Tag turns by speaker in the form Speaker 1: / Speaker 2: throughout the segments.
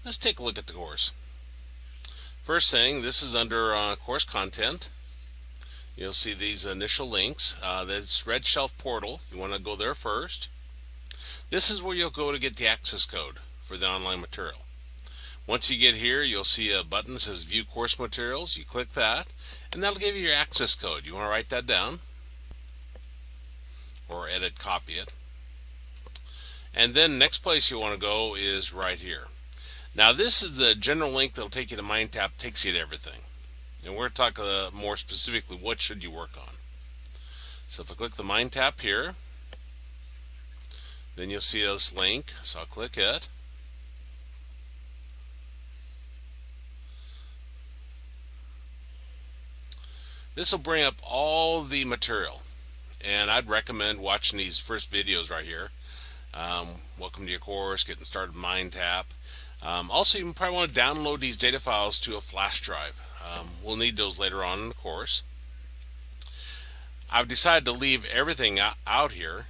Speaker 1: Let's take a look at the course. First thing, this is under course content. You'll see these initial links. This Red Shelf portal. You want to go there first. This is where you'll go to get the access code for the online material. Once you get here, you'll see a button that says View Course Materials. You click that, and that'll give you your access code. You want to write that down or edit, copy it. And then next place you want to go is right here. Now this is the general link that'll take you to Mindtap, takes you to everything. And we're going to talk more specifically what should you work on. So if I click the Mindtap here, then you'll see this link. So I'll click it. This will bring up all the material. And I'd recommend watching these first videos right here. Welcome to your course, getting started with Mindtap. Also, you probably want to download these data files to a flash drive. We'll need those later on in the course. I've decided to leave everything out here,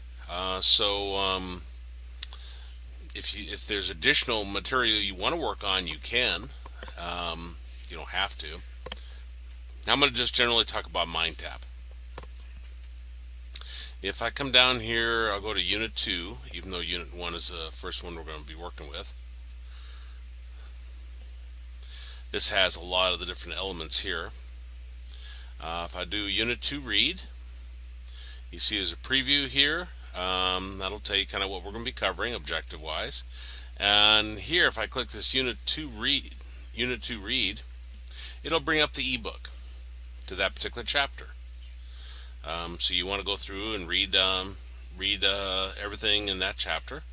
Speaker 1: if there's additional material you want to work on, you can. You don't have to. Now I'm going to just generally talk about Mindtap. If I come down here, I'll go to Unit 2, even though Unit 1 is the first one we're going to be working with. This has a lot of the different elements here. If I do Unit 2 read, you see there's a preview here. That'll tell you kind of what we're going to be covering objective wise. And here, if I click this Unit 2 read, it'll bring up the ebook to that particular chapter. So you want to go through and read everything in that chapter.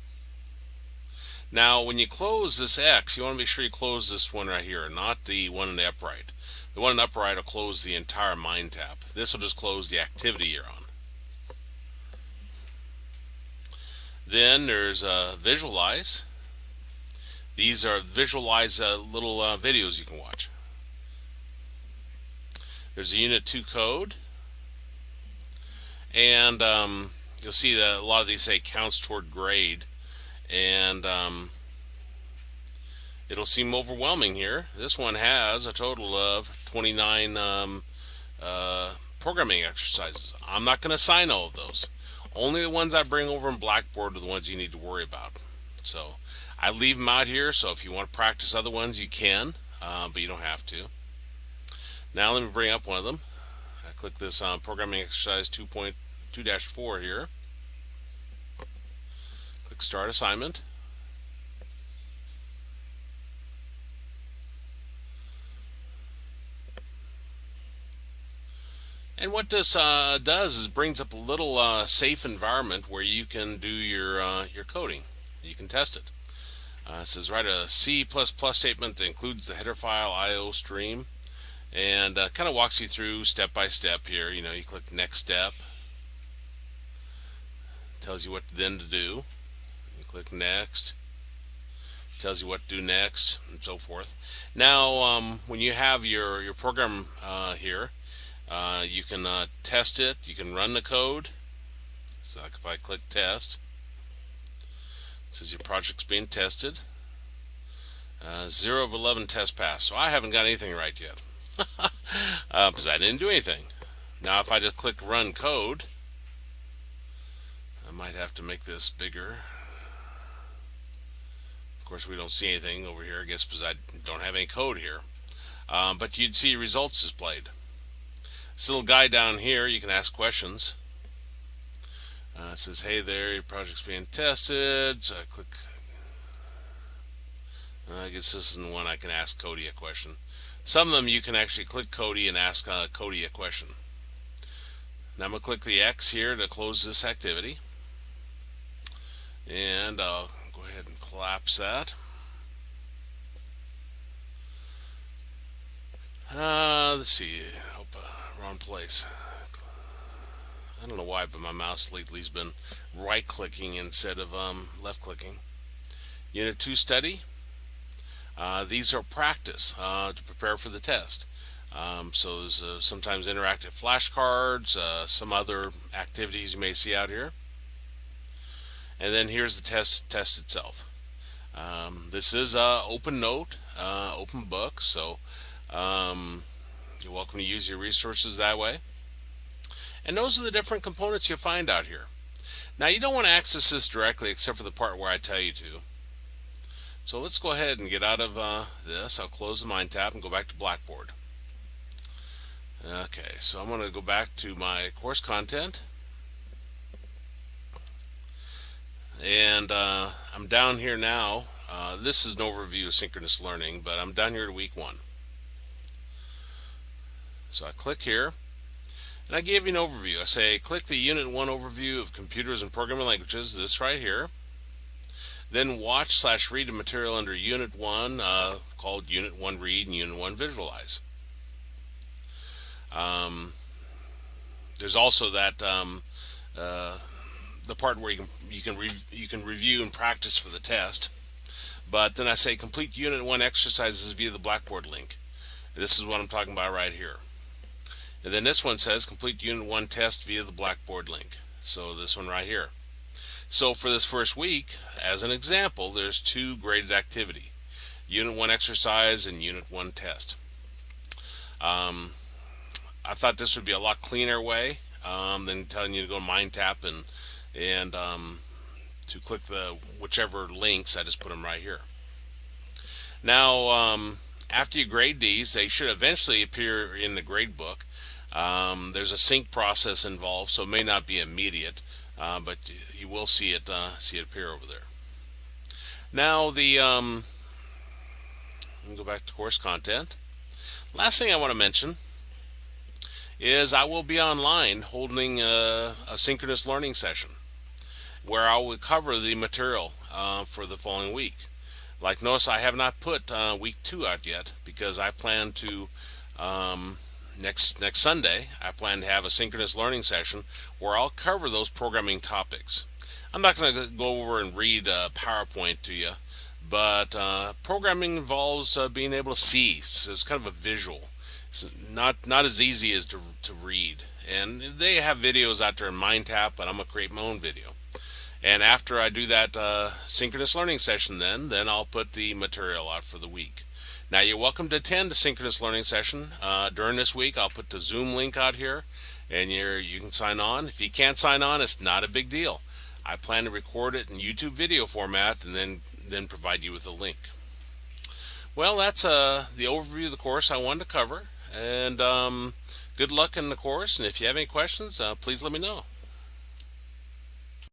Speaker 1: Now, when you close this X, you want to make sure you close this one right here, not the one in the upright. The one in the upright will close the entire Mindtap. This will just close the activity you're on. Then there's Visualize. These are visualize little videos you can watch. There's a Unit 2 code. And you'll see that a lot of these say counts toward grade. And it'll seem overwhelming here. This one has a total of 29 programming exercises. I'm not going to assign all of those. Only the ones I bring over in Blackboard are the ones you need to worry about. So I leave them out here, so if you want to practice other ones, you can, but you don't have to. Now let me bring up one of them. I click this on Programming Exercise 2.2-4 here. Quickstart Assignment. And what this does is brings up a little safe environment where you can do your coding. You can test it. It says write a C++ statement that includes the header file IO stream, and kind of walks you through step by step here. You click next step. Tells you what then to do. You click next. Tells you what to do next, and so forth. Now, when you have your program here, you can test it. You can run the code. So like if I click test, it says your project's being tested. 0 of 11 test pass. So I haven't got anything right yet because I didn't do anything. Now if I just click run code, I might have to make this bigger. Of course we don't see anything over here, I guess because I don't have any code here. But you'd see results displayed. This little guy down here, you can ask questions. It says, hey there, your project's being tested. So I click. I guess this isn't one I can ask Cody a question. Some of them you can actually click Cody and ask Cody a question. Now I'm going to click the X here to close this activity. And I'll go ahead and collapse that. Let's see. Wrong place. I don't know why, but my mouse lately has been right clicking instead of left clicking. Unit 2 study. These are practice to prepare for the test. So there's sometimes interactive flashcards, some other activities you may see out here. And then here's the test itself. This is a open note, open book, so you're welcome to use your resources that way. And those are the different components you'll find out here. Now you don't want to access this directly except for the part where I tell you to. So let's go ahead and get out of this. I'll close the Mindtap and go back to Blackboard. Okay, so I'm going to go back to my course content. And I'm down here now. This is an overview of synchronous learning, but I'm down here to week 1. So I click here, and I give you an overview. I say click the Unit 1 overview of computers and programming languages, this right here. Then watch/read the material under Unit 1 called Unit 1 Read and Unit 1 Visualize. There's also that the part where you can review and practice for the test. But then I say complete Unit 1 exercises via the Blackboard link. This is what I'm talking about right here. And then this one says complete Unit 1 test via the Blackboard link. So this one right here. So for this first week, as an example, there's 2 graded activity. Unit 1 exercise and Unit 1 test. I thought this would be a lot cleaner way than telling you to go to Mindtap and to click the whichever links. I just put them right here. Now, after you grade these, they should eventually appear in the grade book. There's a sync process involved, so it may not be immediate, but you will see it appear over there. Now, let me go back to course content. Last thing I want to mention is I will be online holding a synchronous learning session where I will cover the material for the following week. Like, notice I have not put week 2 out yet because I plan to next Sunday I plan to have a synchronous learning session where I'll cover those programming topics. I'm not going to go over and read PowerPoint to you, but programming involves being able to see, so it's kind of a visual. It's not as easy as to read. And they have videos out there in Mindtap, but I'm going to create my own video. And after I do that synchronous learning session, then I'll put the material out for the week. Now you're welcome to attend the synchronous learning session. During this week, I'll put the Zoom link out here, and you can sign on. If you can't sign on, it's not a big deal. I plan to record it in YouTube video format and then provide you with a link. Well, that's the overview of the course I wanted to cover. And good luck in the course, and if you have any questions, please let me know.